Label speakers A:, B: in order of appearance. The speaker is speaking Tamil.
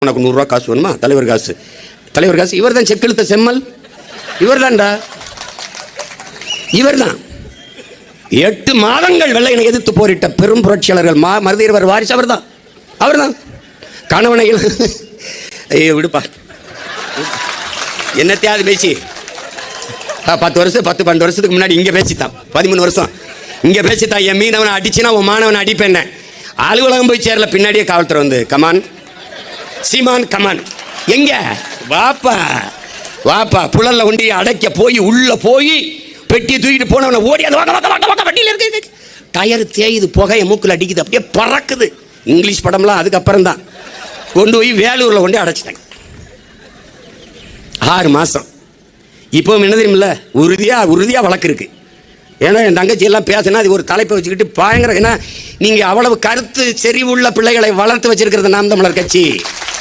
A: உனக்கு 100 ரூபா காசு வேணுமா? தலைவர் காசு, தலைவர் காசு. இவர் தான் செக்கெழுத்த செம்மல், இவர் தான்டா, இவர் தான் 8 மாதங்கள் வெள்ளையனை எதிர்த்து போரிட்ட பெரும் புரட்சியாளர்கள் மருதையர் வாரிசு அவர் தான், அவர் தான். கணவனை ஐயோ விடுப்பா, என்னத்தையாவது பேசி 10 வருஷம் 10-12 வருஷத்துக்கு முன்னாடி இங்கே பேசித்தான், 13 வருஷம் இங்கே பேசித்தான். என் மீனவனை அடிச்சுன்னா உன் மாணவனை அடிப்பேன். அலுவலகம் போய் சேரல, பின்னாடியே காவல்துறை வந்து கமான் சீமான் கமான், எங்க வாப்பா வாப்பா புழல்ல ஒண்டி அடைக்க போய் உள்ள போய் பெட்டி தூக்கிட்டு போனவனை ஓடி அந்த வண்டியில் இருக்கு, டயர் தேயுது, புகைய மூக்கில் அடிக்குது, அப்படியே பறக்குது. இங்கிலீஷ் படம்லாம் அதுக்கப்புறம் தான். கொண்டு போய் வேலூரில் கொண்டு அடைச்சிட்டாங்க 6 மாதம். இப்போ என்ன தெரியுமில்ல, உறுதியாக வழக்கு இருக்கு. ஏன்னா என் தங்கச்சி எல்லாம் பேசினா அது ஒரு தலைப்பை வச்சுக்கிட்டு பயங்கர. ஏன்னா நீங்கள் அவ்வளவு கருத்து செறிவுள்ள பிள்ளைகளை வளர்த்து வச்சிருக்கிறது நாம் தமிழர் கட்சி.